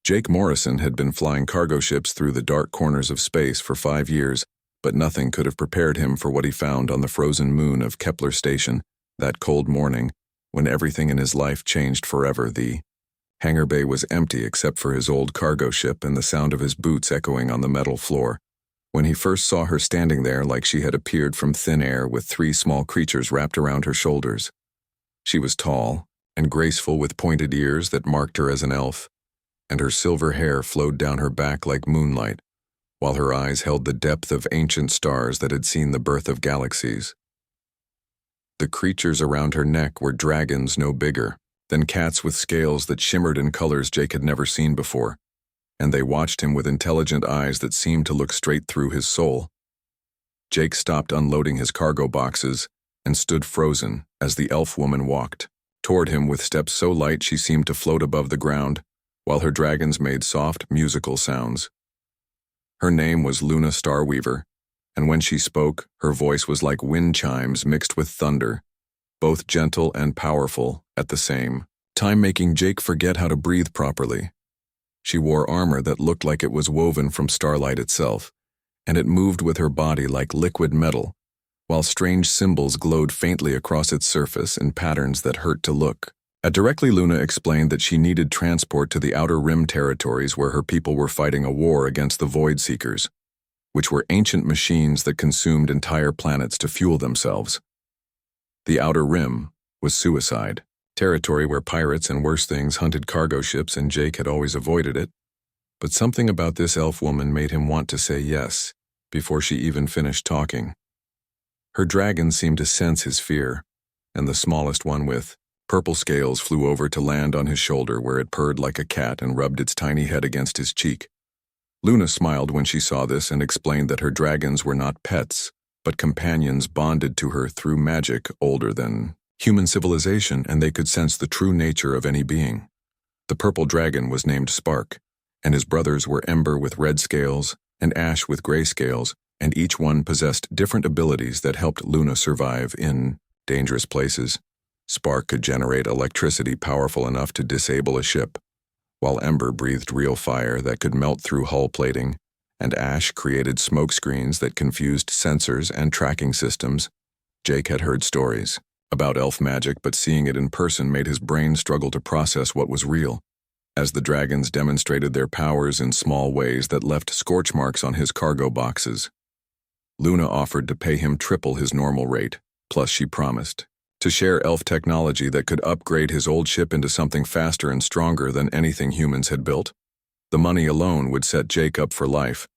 Jake Morrison had been flying cargo ships through the dark corners of space for 5 years, but nothing could have prepared him for what he found on the frozen moon of Kepler Station that cold morning when everything in his life changed forever. The hangar bay was empty except for his old cargo ship and the sound of his boots echoing on the metal floor. When he first saw her standing there like she had appeared from thin air with 3 small creatures wrapped around her shoulders. She was tall and graceful with pointed ears that marked her as an elf, and her silver hair flowed down her back like moonlight, while her eyes held the depth of ancient stars that had seen the birth of galaxies. The creatures around her neck were dragons no bigger than cats with scales that shimmered in colors Jake had never seen before, and they watched him with intelligent eyes that seemed to look straight through his soul. Jake stopped unloading his cargo boxes and stood frozen as the elf woman walked toward him with steps so light she seemed to float above the ground, while her dragons made soft, musical sounds. Her name was Luna Starweaver, and when she spoke, her voice was like wind chimes mixed with thunder, both gentle and powerful at the same time, making Jake forget how to breathe properly. She wore armor that looked like it was woven from starlight itself, and it moved with her body like liquid metal, while strange symbols glowed faintly across its surface in patterns that hurt to look. Directly, Luna explained that she needed transport to the Outer Rim territories where her people were fighting a war against the Void Seekers, which were ancient machines that consumed entire planets to fuel themselves. The Outer Rim was suicide territory where pirates and worse things hunted cargo ships, and Jake had always avoided it. But something about this elf woman made him want to say yes before she even finished talking. Her dragon seemed to sense his fear, and the smallest one with purple scales flew over to land on his shoulder where it purred like a cat and rubbed its tiny head against his cheek. Luna smiled when she saw this and explained that her dragons were not pets, but companions bonded to her through magic older than human civilization, and they could sense the true nature of any being. The purple dragon was named Spark, and his brothers were Ember with red scales and Ash with gray scales, and each one possessed different abilities that helped Luna survive in dangerous places. Spark could generate electricity powerful enough to disable a ship, while Ember breathed real fire that could melt through hull plating, and Ash created smoke screens that confused sensors and tracking systems. Jake had heard stories about elf magic, but seeing it in person made his brain struggle to process what was real, as the dragons demonstrated their powers in small ways that left scorch marks on his cargo boxes. Luna offered to pay him triple his normal rate, plus she promised to share elf technology that could upgrade his old ship into something faster and stronger than anything humans had built. The money alone would set Jake up for life,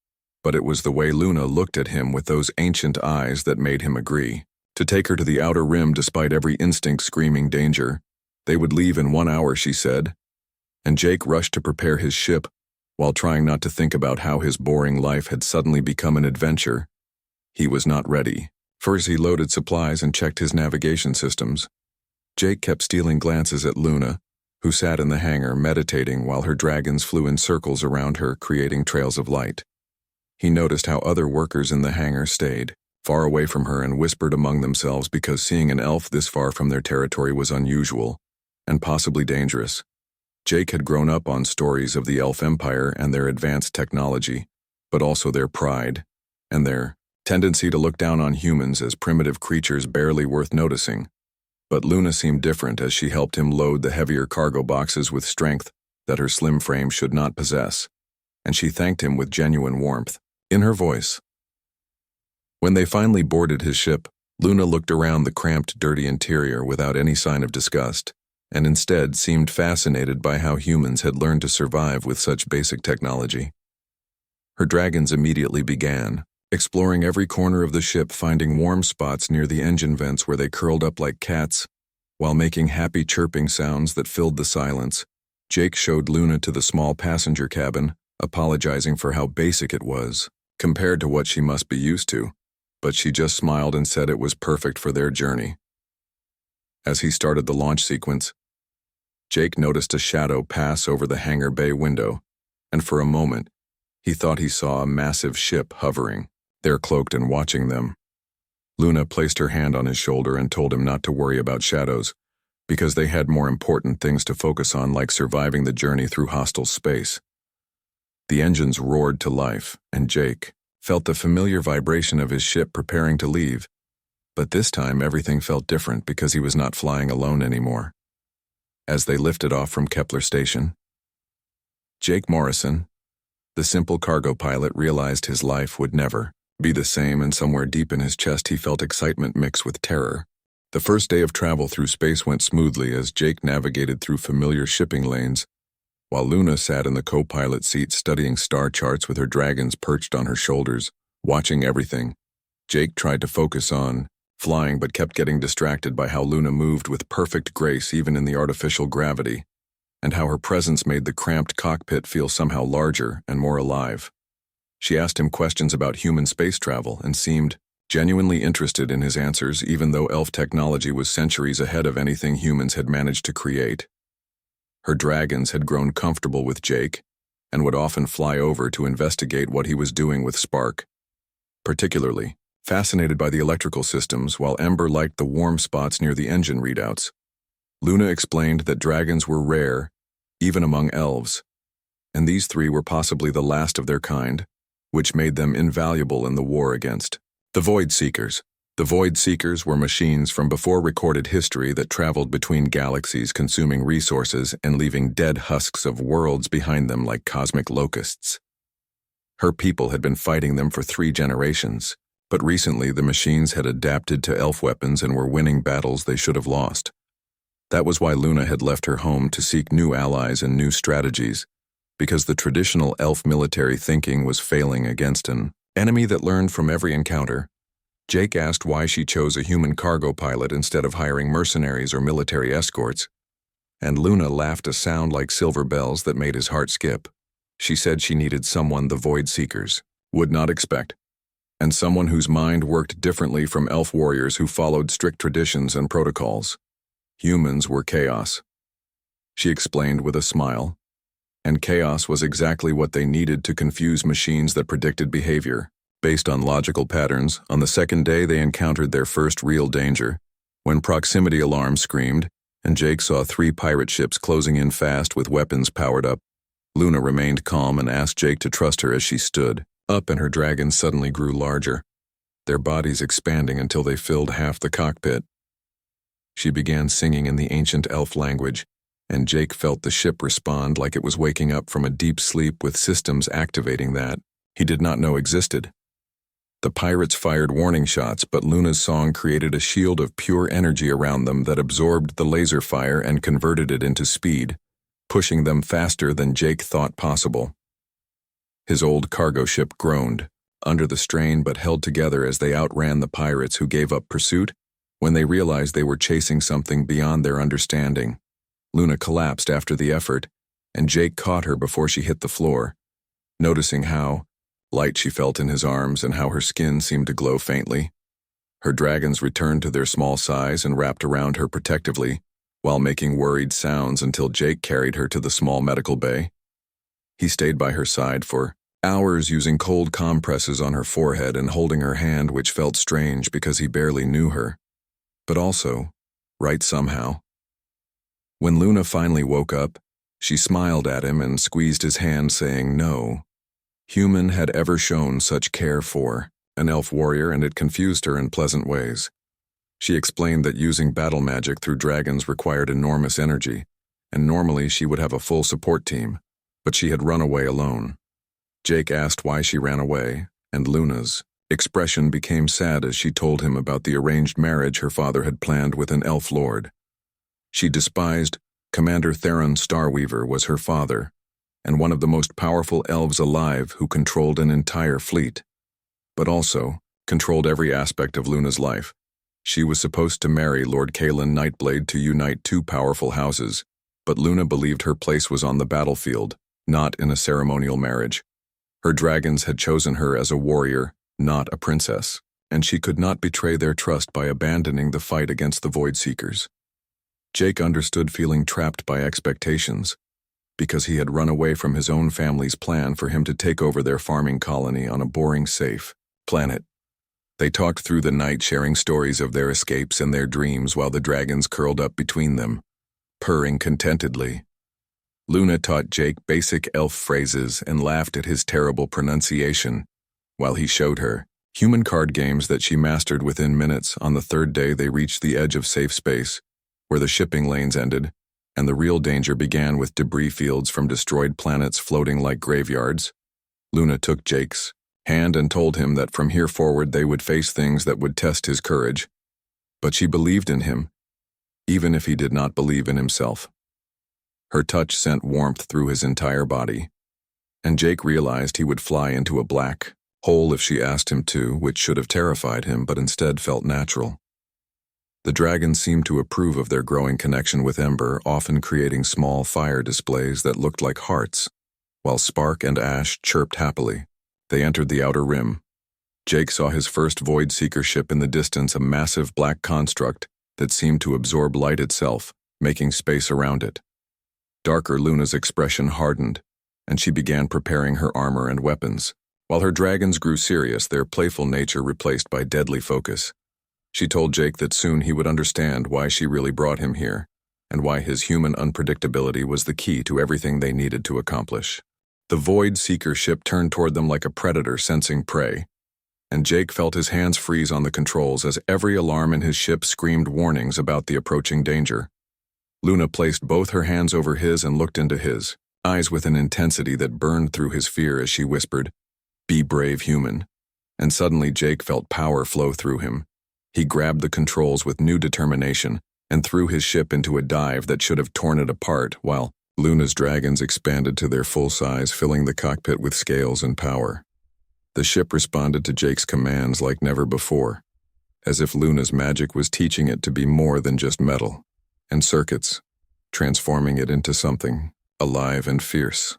but it was the way Luna looked at him with those ancient eyes that made him agree to take her to the Outer Rim despite every instinct screaming danger. They would leave in 1 hour, she said, and Jake rushed to prepare his ship while trying not to think about how his boring life had suddenly become an adventure. He was not ready. First, he loaded supplies and checked his navigation systems. Jake kept stealing glances at Luna, who sat in the hangar meditating while her dragons flew in circles around her, creating trails of light. He noticed how other workers in the hangar stayed far away from her and whispered among themselves because seeing an elf this far from their territory was unusual and possibly dangerous. Jake had grown up on stories of the Elf Empire and their advanced technology, but also their pride and their tendency to look down on humans as primitive creatures barely worth noticing. But Luna seemed different as she helped him load the heavier cargo boxes with strength that her slim frame should not possess, and she thanked him with genuine warmth in her voice. When they finally boarded his ship, Luna looked around the cramped, dirty interior without any sign of disgust, and instead seemed fascinated by how humans had learned to survive with such basic technology. Her dragons immediately began exploring every corner of the ship, finding warm spots near the engine vents where they curled up like cats, while making happy chirping sounds that filled the silence. Jake showed Luna to the small passenger cabin, apologizing for how basic it was compared to what she must be used to, but she just smiled and said it was perfect for their journey. As he started the launch sequence, Jake noticed a shadow pass over the hangar bay window, and for a moment, he thought he saw a massive ship hovering there, cloaked and watching them. Luna placed her hand on his shoulder and told him not to worry about shadows, because they had more important things to focus on, like surviving the journey through hostile space. The engines roared to life, and Jake felt the familiar vibration of his ship preparing to leave. But this time everything felt different because he was not flying alone anymore. As they lifted off from Kepler Station, Jake Morrison, the simple cargo pilot, realized his life would never be the same, and somewhere deep in his chest he felt excitement mix with terror. The first day of travel through space went smoothly as Jake navigated through familiar shipping lanes, while Luna sat in the co-pilot seat studying star charts with her dragons perched on her shoulders, watching everything. Jake tried to focus on flying but kept getting distracted by how Luna moved with perfect grace even in the artificial gravity, and how her presence made the cramped cockpit feel somehow larger and more alive. She asked him questions about human space travel and seemed genuinely interested in his answers, even though elf technology was centuries ahead of anything humans had managed to create. Her dragons had grown comfortable with Jake and would often fly over to investigate what he was doing with Spark, particularly fascinated by the electrical systems, while Ember liked the warm spots near the engine readouts. Luna explained that dragons were rare, even among elves, and these three were possibly the last of their kind, which made them invaluable in the war against the Void Seekers. The Void Seekers were machines from before recorded history that traveled between galaxies, consuming resources and leaving dead husks of worlds behind them like cosmic locusts. Her people had been fighting them for 3 generations, but recently the machines had adapted to elf weapons and were winning battles they should have lost. That was why Luna had left her home to seek new allies and new strategies, because the traditional elf military thinking was failing against an enemy that learned from every encounter. Jake asked why she chose a human cargo pilot instead of hiring mercenaries or military escorts, and Luna laughed a sound like silver bells that made his heart skip. She said she needed someone the Void Seekers would not expect, and someone whose mind worked differently from elf warriors who followed strict traditions and protocols. Humans were chaos, she explained with a smile, and chaos was exactly what they needed to confuse machines that predicted behavior based on logical patterns. On the second day, they encountered their first real danger, when proximity alarms screamed, and Jake saw 3 pirate ships closing in fast with weapons powered up. Luna remained calm and asked Jake to trust her as she stood up, and her dragons suddenly grew larger, their bodies expanding until they filled half the cockpit. She began singing in the ancient elf language, and Jake felt the ship respond like it was waking up from a deep sleep with systems activating that he did not know existed. The pirates fired warning shots, but Luna's song created a shield of pure energy around them that absorbed the laser fire and converted it into speed, pushing them faster than Jake thought possible. His old cargo ship groaned under the strain but held together as they outran the pirates, who gave up pursuit when they realized they were chasing something beyond their understanding. Luna collapsed after the effort, and Jake caught her before she hit the floor, noticing how light she felt in his arms and how her skin seemed to glow faintly. Her dragons returned to their small size and wrapped around her protectively, while making worried sounds until Jake carried her to the small medical bay. He stayed by her side for hours, using cold compresses on her forehead and holding her hand, which felt strange because he barely knew her, but also right somehow. When Luna finally woke up, she smiled at him and squeezed his hand, saying no human had ever shown such care for an elf warrior, and it confused her in pleasant ways. She explained that using battle magic through dragons required enormous energy, and normally she would have a full support team, but she had run away alone. Jake asked why she ran away, and Luna's expression became sad as she told him about the arranged marriage her father had planned with an elf lord. She despised Commander Theron Starweaver was her father, and one of the most powerful elves alive, who controlled an entire fleet, but also controlled every aspect of Luna's life. She was supposed to marry Lord Kalen Nightblade to unite 2 powerful houses, but Luna believed her place was on the battlefield, not in a ceremonial marriage. Her dragons had chosen her as a warrior, not a princess, and she could not betray their trust by abandoning the fight against the Void Seekers. Jake understood feeling trapped by expectations, because he had run away from his own family's plan for him to take over their farming colony on a boring, safe planet. They talked through the night, sharing stories of their escapes and their dreams while the dragons curled up between them, purring contentedly. Luna taught Jake basic elf phrases and laughed at his terrible pronunciation, while he showed her human card games that she mastered within minutes. On the third day, they reached the edge of safe space, where the shipping lanes ended, and the real danger began with debris fields from destroyed planets floating like graveyards. Luna took Jake's hand and told him that from here forward they would face things that would test his courage. But she believed in him, even if he did not believe in himself. Her touch sent warmth through his entire body, and Jake realized he would fly into a black hole if she asked him to, which should have terrified him but instead felt natural. The dragons seemed to approve of their growing connection with Ember, often creating small fire displays that looked like hearts, while Spark and Ash chirped happily. They entered the outer rim. Jake saw his first Void Seeker ship in the distance, a massive black construct that seemed to absorb light itself, making space around it. Darker Luna's expression hardened, and she began preparing her armor and weapons. While her dragons grew serious, their playful nature replaced by deadly focus. She told Jake that soon he would understand why she really brought him here, and why his human unpredictability was the key to everything they needed to accomplish. The Void Seeker ship turned toward them like a predator sensing prey, and Jake felt his hands freeze on the controls as every alarm in his ship screamed warnings about the approaching danger. Luna placed both her hands over his and looked into his eyes with an intensity that burned through his fear as she whispered, "Be brave, human." And suddenly Jake felt power flow through him. He grabbed the controls with new determination and threw his ship into a dive that should have torn it apart, while Luna's dragons expanded to their full size, filling the cockpit with scales and power. The ship responded to Jake's commands like never before, as if Luna's magic was teaching it to be more than just metal and circuits, transforming it into something alive and fierce.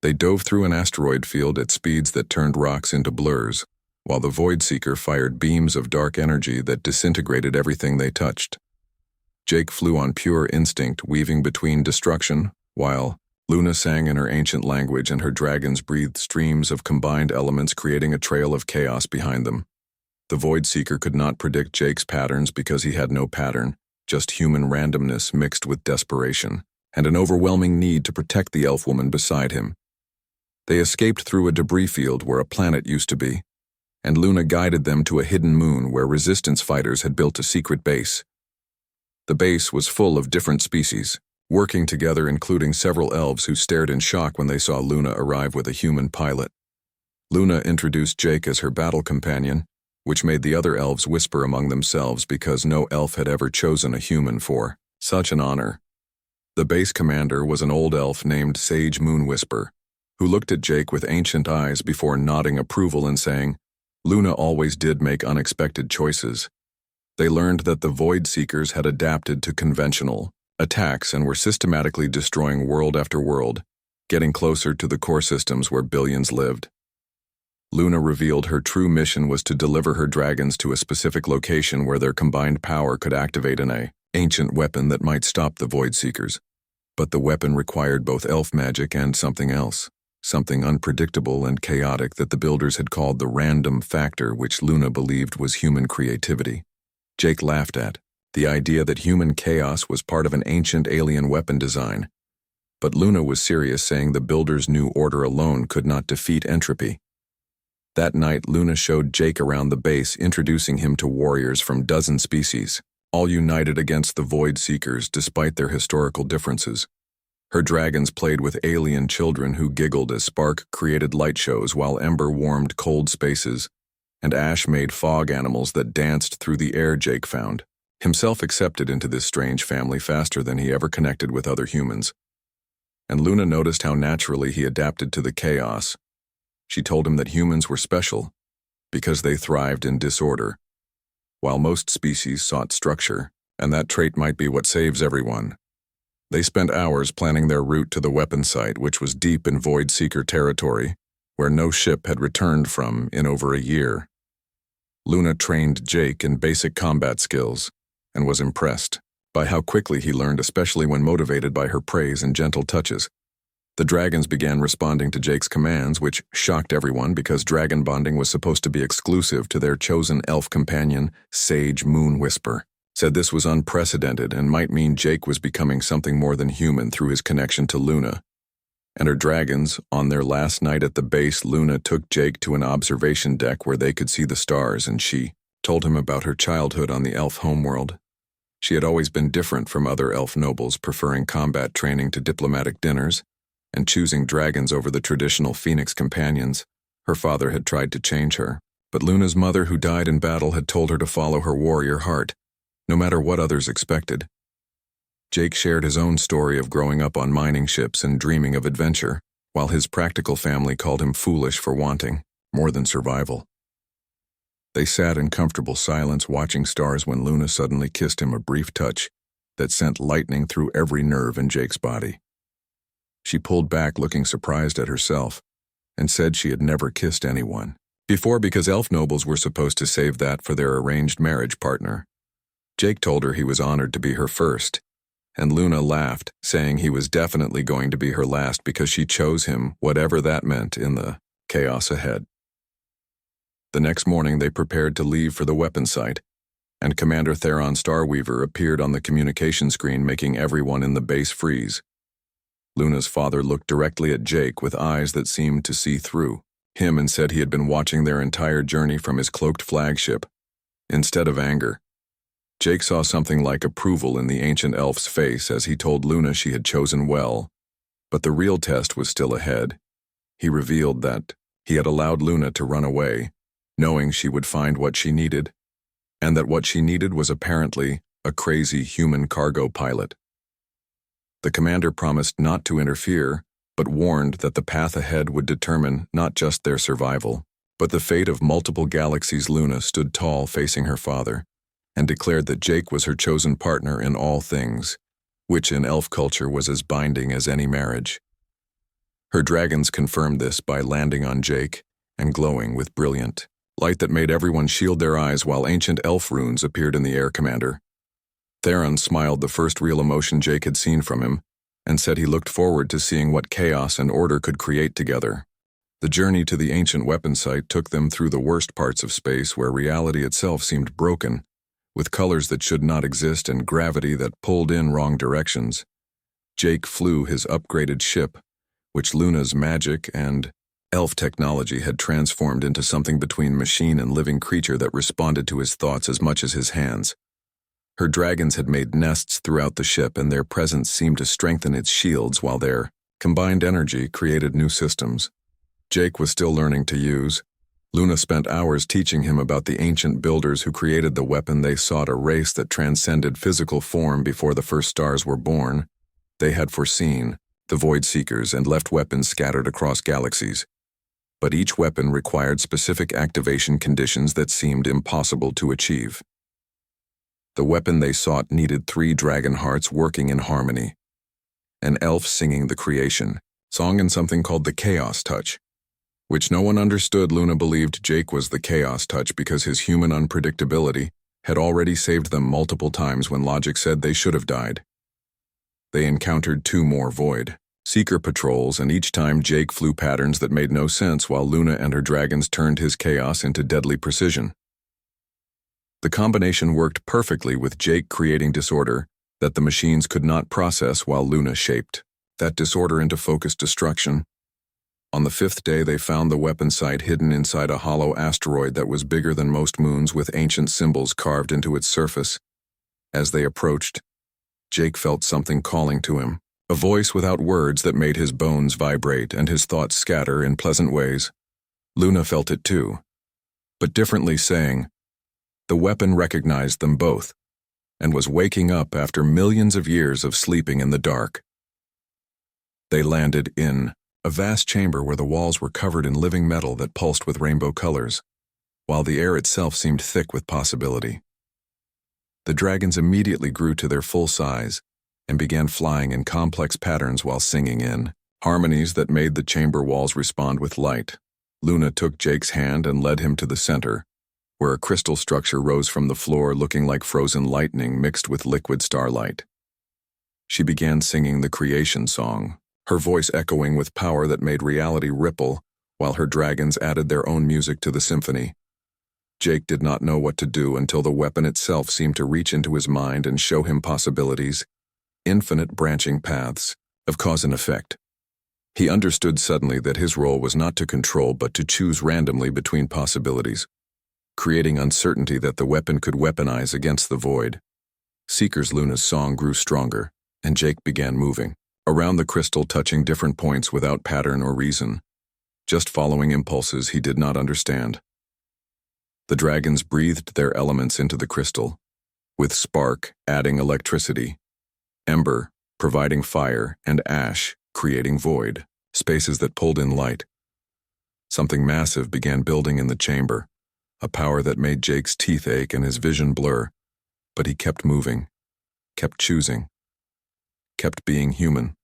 They dove through an asteroid field at speeds that turned rocks into blurs, while the Void Seeker fired beams of dark energy that disintegrated everything they touched. Jake flew on pure instinct, weaving between destruction, while Luna sang in her ancient language and her dragons breathed streams of combined elements, creating a trail of chaos behind them. The Void Seeker could not predict Jake's patterns because he had no pattern, just human randomness mixed with desperation, and an overwhelming need to protect the elf woman beside him. They escaped through a debris field where a planet used to be, and Luna guided them to a hidden moon where resistance fighters had built a secret base. The base was full of different species, working together, including several elves who stared in shock when they saw Luna arrive with a human pilot. Luna introduced Jake as her battle companion, which made the other elves whisper among themselves because no elf had ever chosen a human for such an honor. The base commander was an old elf named Sage Moonwhisper, who looked at Jake with ancient eyes before nodding approval and saying, "Luna always did make unexpected choices." They learned that the Void Seekers had adapted to conventional attacks and were systematically destroying world after world, getting closer to the core systems where billions lived. Luna revealed her true mission was to deliver her dragons to a specific location where their combined power could activate an ancient weapon that might stop the Void Seekers. But the weapon required both elf magic and something else, something unpredictable and chaotic that the builders had called the random factor, which Luna believed was human creativity. Jake laughed at the idea that human chaos was part of an ancient alien weapon design, but Luna was serious, saying the builders' new order alone could not defeat entropy. That night, Luna showed Jake around the base, introducing him to warriors from dozen species, all united against the Void Seekers despite their historical differences. Her dragons played with alien children who giggled as Spark created light shows while Ember warmed cold spaces, and Ash made fog animals that danced through the air. Jake found himself accepted into this strange family faster than he ever connected with other humans. And Luna noticed how naturally he adapted to the chaos. She told him that humans were special because they thrived in disorder, while most species sought structure, and that trait might be what saves everyone. They spent hours planning their route to the weapon site, which was deep in Void Seeker territory, where no ship had returned from in over a year. Luna trained Jake in basic combat skills and was impressed by how quickly he learned, especially when motivated by her praise and gentle touches. The dragons began responding to Jake's commands, which shocked everyone because dragon bonding was supposed to be exclusive to their chosen elf companion, Sage Moonwhisper. said this was unprecedented and might mean Jake was becoming something more than human through his connection to Luna. And her dragons, on their last night at the base, Luna took Jake to an observation deck where they could see the stars, and she told him about her childhood on the elf homeworld. She had always been different from other elf nobles, preferring combat training to diplomatic dinners, and choosing dragons over the traditional phoenix companions. Her father had tried to change her, but Luna's mother, who died in battle, had told her to follow her warrior heart, no matter what others expected. Jake shared his own story of growing up on mining ships and dreaming of adventure, while his practical family called him foolish for wanting more than survival. They sat in comfortable silence watching stars when Luna suddenly kissed him, a brief touch that sent lightning through every nerve in Jake's body. She pulled back, looking surprised at herself, and said she had never kissed anyone before because elf nobles were supposed to save that for their arranged marriage partner. Jake told her he was honored to be her first, and Luna laughed, saying he was definitely going to be her last because she chose him, whatever that meant in the chaos ahead. The next morning they prepared to leave for the weapon site, and Commander Theron Starweaver appeared on the communication screen, making everyone in the base freeze. Luna's father looked directly at Jake with eyes that seemed to see through him and said he had been watching their entire journey from his cloaked flagship. Instead of anger, Jake saw something like approval in the ancient elf's face as he told Luna she had chosen well, but the real test was still ahead. He revealed that he had allowed Luna to run away, knowing she would find what she needed, and that what she needed was apparently a crazy human cargo pilot. The commander promised not to interfere, but warned that the path ahead would determine not just their survival, but the fate of multiple galaxies. Luna stood tall facing her father, and declared that Jake was her chosen partner in all things, which in elf culture was as binding as any marriage. Her dragons confirmed this by landing on Jake and glowing with brilliant light that made everyone shield their eyes while ancient elf runes appeared in the air. Commander Theron smiled, the first real emotion Jake had seen from him, and said he looked forward to seeing what chaos and order could create together. The journey to the ancient weapon site took them through the worst parts of space where reality itself seemed broken, with colors that should not exist and gravity that pulled in wrong directions. Jake flew his upgraded ship, which Luna's magic and elf technology had transformed into something between machine and living creature that responded to his thoughts as much as his hands. Her dragons had made nests throughout the ship, and their presence seemed to strengthen its shields while their combined energy created new systems Jake was still learning to use. Luna spent hours teaching him about the ancient builders who created the weapon they sought, a race that transcended physical form before the first stars were born. They had foreseen the Void Seekers and left weapons scattered across galaxies. But each weapon required specific activation conditions that seemed impossible to achieve. The weapon they sought needed 3 dragon hearts working in harmony, an elf singing the creation song, and something called the Chaos Touch, which no one understood. Luna believed Jake was the Chaos Touch because his human unpredictability had already saved them multiple times when logic said they should have died. They encountered 2 more Void Seeker patrols, and each time Jake flew patterns that made no sense while Luna and her dragons turned his chaos into deadly precision. The combination worked perfectly, with Jake creating disorder that the machines could not process while Luna shaped that disorder into focused destruction. On the 5th day, they found the weapon site hidden inside a hollow asteroid that was bigger than most moons, with ancient symbols carved into its surface. As they approached, Jake felt something calling to him, a voice without words that made his bones vibrate and his thoughts scatter in pleasant ways. Luna felt it too, but differently, saying, the weapon recognized them both, and was waking up after millions of years of sleeping in the dark. They landed in a vast chamber where the walls were covered in living metal that pulsed with rainbow colors, while the air itself seemed thick with possibility. The dragons immediately grew to their full size and began flying in complex patterns while singing in harmonies that made the chamber walls respond with light. Luna took Jake's hand and led him to the center, where a crystal structure rose from the floor looking like frozen lightning mixed with liquid starlight. She began singing the creation song, her voice echoing with power that made reality ripple, while her dragons added their own music to the symphony. Jake did not know what to do until the weapon itself seemed to reach into his mind and show him possibilities, infinite branching paths of cause and effect. He understood suddenly that his role was not to control but to choose randomly between possibilities, creating uncertainty that the weapon could weaponize against the void. Seeker's Luna's song grew stronger, and Jake began moving around the crystal, touching different points without pattern or reason, just following impulses he did not understand. The dragons breathed their elements into the crystal, with spark adding electricity, ember providing fire, and ash creating void, spaces that pulled in light. Something massive began building in the chamber, a power that made Jake's teeth ache and his vision blur, but he kept moving, kept choosing, kept being human.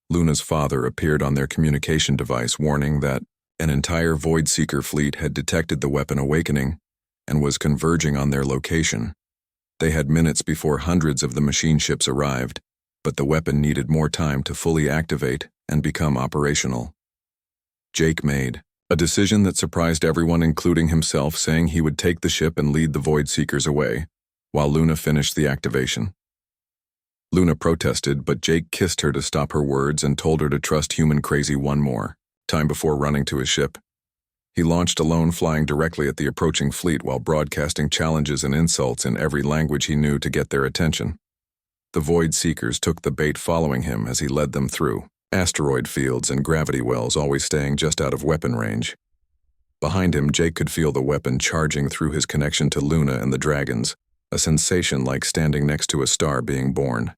Luna's father appeared on their communication device, warning that an entire Void Seeker fleet had detected the weapon awakening and was converging on their location. They had minutes before hundreds of the machine ships arrived, but the weapon needed more time to fully activate and become operational. Jake made a decision that surprised everyone, including himself, saying he would take the ship and lead the Void Seekers away, while Luna finished the activation. Luna protested, but Jake kissed her to stop her words and told her to trust Human Crazy one more time before running to his ship. He launched alone, flying directly at the approaching fleet while broadcasting challenges and insults in every language he knew to get their attention. The Void Seekers took the bait, following him as he led them through asteroid fields and gravity wells, always staying just out of weapon range. Behind him, Jake could feel the weapon charging through his connection to Luna and the dragons, a sensation like standing next to a star being born.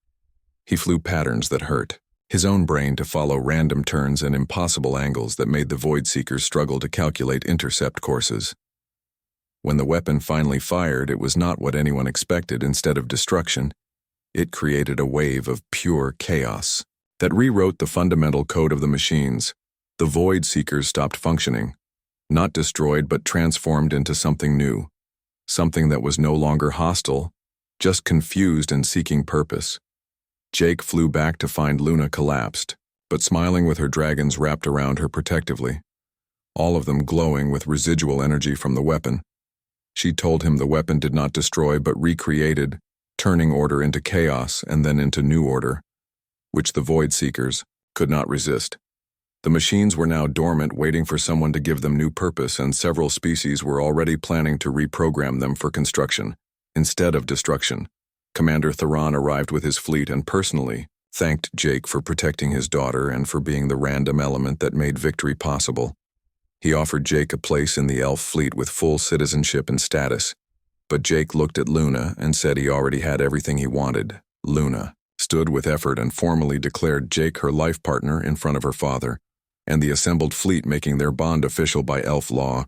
He flew patterns that hurt, his own brain to follow random turns and impossible angles that made the Void Seekers struggle to calculate intercept courses. When the weapon finally fired, it was not what anyone expected. Instead of destruction, it created a wave of pure chaos that rewrote the fundamental code of the machines. The Void Seekers stopped functioning, not destroyed but transformed into something new, something that was no longer hostile, just confused and seeking purpose. Jake flew back to find Luna collapsed, but smiling with her dragons wrapped around her protectively, all of them glowing with residual energy from the weapon. She told him the weapon did not destroy but recreated, turning order into chaos and then into new order, which the Void Seekers could not resist. The machines were now dormant, waiting for someone to give them new purpose, and several species were already planning to reprogram them for construction instead of destruction. Commander Theron arrived with his fleet and personally thanked Jake for protecting his daughter and for being the random element that made victory possible. He offered Jake a place in the elf fleet with full citizenship and status, but Jake looked at Luna and said he already had everything he wanted. Luna stood with effort and formally declared Jake her life partner in front of her father, and the assembled fleet making their bond official by elf law.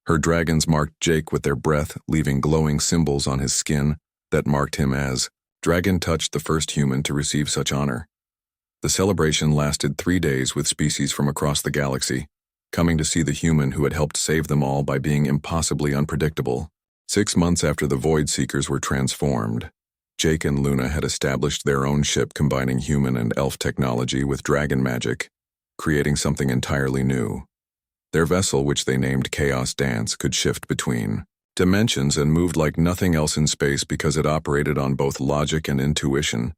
Her dragons marked Jake with their breath, leaving glowing symbols on his skin that marked him as Dragon Touched, the first human to receive such honor. The celebration lasted 3 days, with species from across the galaxy coming to see the human who had helped save them all by being impossibly unpredictable. 6 months after the Void Seekers were transformed, Jake and Luna had established their own ship combining human and elf technology with dragon magic, creating something entirely new. Their vessel, which they named Chaos Dance, could shift between dimensions and moved like nothing else in space because it operated on both logic and intuition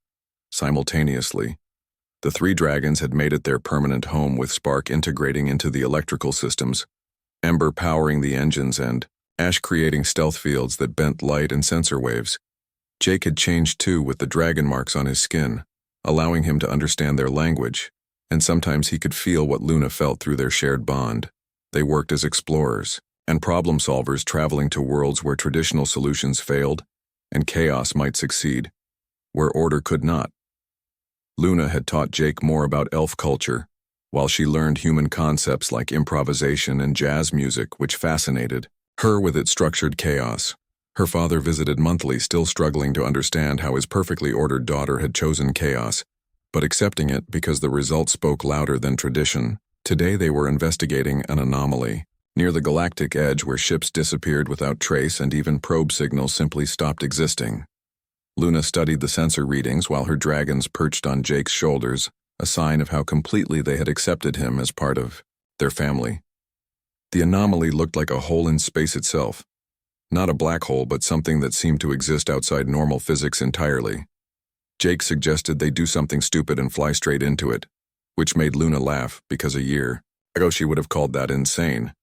simultaneously. The 3 dragons had made it their permanent home, with spark integrating into the electrical systems, ember powering the engines, and ash creating stealth fields that bent light and sensor waves. Jake had changed too, with the dragon marks on his skin, allowing him to understand their language, and sometimes he could feel what Luna felt through their shared bond. They worked as explorers and problem solvers, traveling to worlds where traditional solutions failed and chaos might succeed, where order could not. Luna had taught Jake more about elf culture, while she learned human concepts like improvisation and jazz music, which fascinated her with its structured chaos. Her father visited monthly, still struggling to understand how his perfectly ordered daughter had chosen chaos, but accepting it because the result spoke louder than tradition. Today they were investigating an anomaly near the galactic edge, where ships disappeared without trace and even probe signals simply stopped existing. Luna studied the sensor readings while her dragons perched on Jake's shoulders, a sign of how completely they had accepted him as part of their family. The anomaly looked like a hole in space itself, Not a black hole, but something that seemed to exist outside normal physics entirely. Jake suggested they do something stupid and fly straight into it, which made Luna laugh because a year ago she would have called that insane.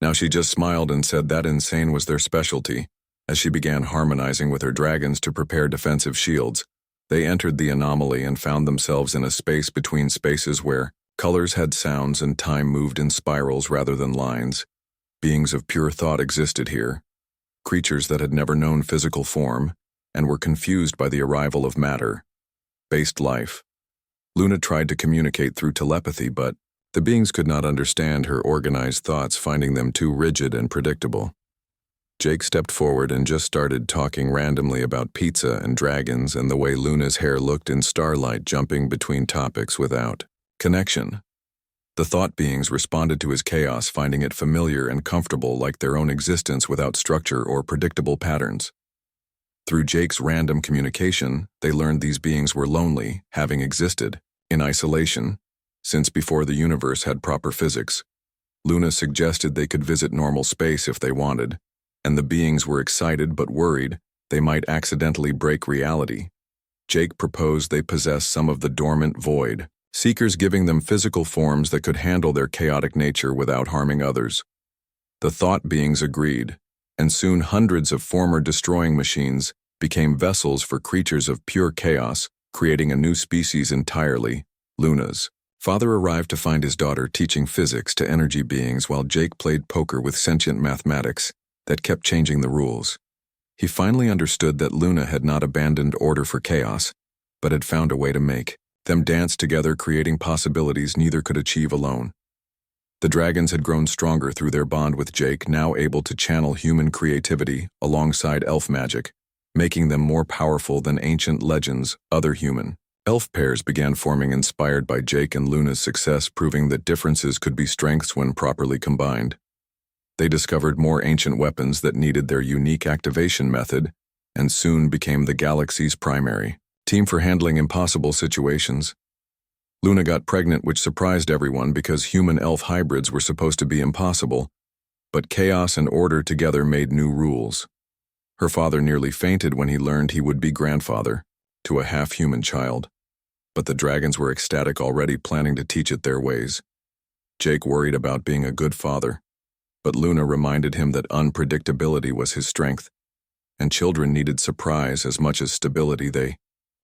Now she just smiled and said that insane was their specialty. As she began harmonizing with her dragons to prepare defensive shields, they entered the anomaly and found themselves in a space between spaces where colors had sounds and time moved in spirals rather than lines. Beings of pure thought existed here, creatures that had never known physical form and were confused by the arrival of matter-based life. Luna tried to communicate through telepathy, but the beings could not understand her organized thoughts, finding them too rigid and predictable. Jake stepped forward and just started talking randomly about pizza and dragons and the way Luna's hair looked in starlight, jumping between topics without connection. The thought beings responded to his chaos, finding it familiar and comfortable, like their own existence without structure or predictable patterns. Through Jake's random communication, they learned these beings were lonely, having existed in isolation since before the universe had proper physics. Luna suggested they could visit normal space if they wanted, and the beings were excited but worried they might accidentally break reality. Jake proposed they possess some of the dormant void seekers, giving them physical forms that could handle their chaotic nature without harming others. The thought beings agreed, and soon hundreds of former destroying machines became vessels for creatures of pure chaos, creating a new species entirely, Luna's. Father arrived to find his daughter teaching physics to energy beings while Jake played poker with sentient mathematics that kept changing the rules. He finally understood that Luna had not abandoned order for chaos, but had found a way to make them dance together, creating possibilities neither could achieve alone. The dragons had grown stronger through their bond with Jake, now able to channel human creativity alongside elf magic, making them more powerful than ancient legends. Other human elf pairs began forming, inspired by Jake and Luna's success, proving that differences could be strengths when properly combined. They discovered more ancient weapons that needed their unique activation method, and soon became the galaxy's primary team for handling impossible situations. Luna got pregnant, which surprised everyone because human-elf hybrids were supposed to be impossible, but chaos and order together made new rules. Her father nearly fainted when he learned he would be grandfather to a half-human child, but the dragons were ecstatic, already planning to teach it their ways. Jake worried about being a good father, but Luna reminded him that unpredictability was his strength, and children needed surprise as much as stability. They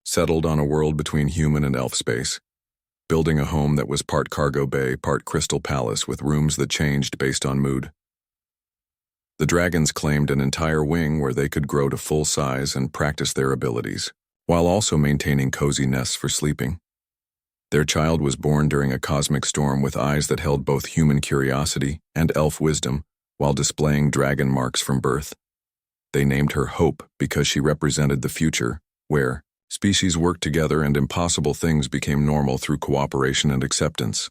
settled on a world between human and elf space, building a home that was part cargo bay, part crystal palace, with rooms that changed based on mood. The dragons claimed an entire wing where they could grow to full size and practice their abilities, while also maintaining cozy nests for sleeping. Their child was born during a cosmic storm with eyes that held both human curiosity and elf wisdom, while displaying dragon marks from birth. They named her Hope because she represented the future, where species worked together and impossible things became normal through cooperation and acceptance.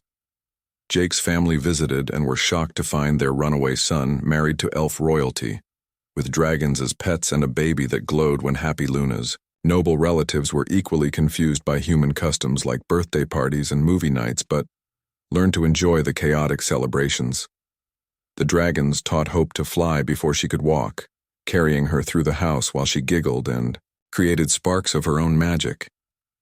Jake's family visited and were shocked to find their runaway son married to elf royalty, with dragons as pets and a baby that glowed when happy. Luna's noble relatives were equally confused by human customs like birthday parties and movie nights, but learned to enjoy the chaotic celebrations. The dragons taught Hope to fly before she could walk, carrying her through the house while she giggled and created sparks of her own magic.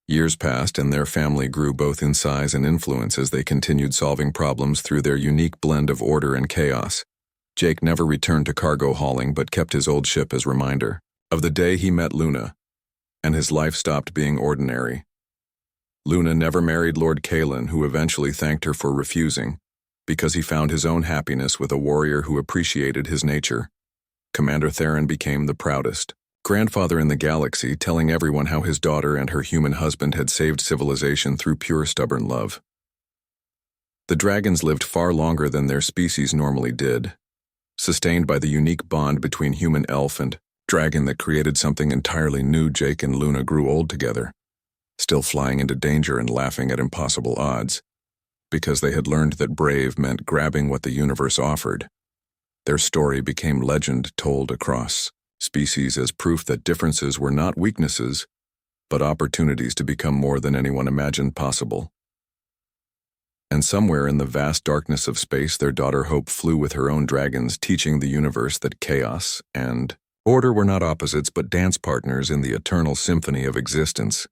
Years passed and their family grew both in size and influence as they continued solving problems through their unique blend of order and chaos. Jake never returned to cargo hauling but kept his old ship as reminder of the day he met Luna, and his life stopped being ordinary. Luna never married Lord Kalen, who eventually thanked her for refusing, because he found his own happiness with a warrior who appreciated his nature. Commander Theron became the proudest grandfather in the galaxy, telling everyone how his daughter and her human husband had saved civilization through pure stubborn love. The dragons lived far longer than their species normally did, sustained by the unique bond between human elf and dragon that created something entirely new. Jake and Luna grew old together, still flying into danger and laughing at impossible odds, because they had learned that brave meant grabbing what the universe offered. Their story became legend told across species as proof that differences were not weaknesses, but opportunities to become more than anyone imagined possible. And somewhere in the vast darkness of space, their daughter Hope flew with her own dragons, teaching the universe that chaos and order were not opposites but dance partners in the eternal symphony of existence.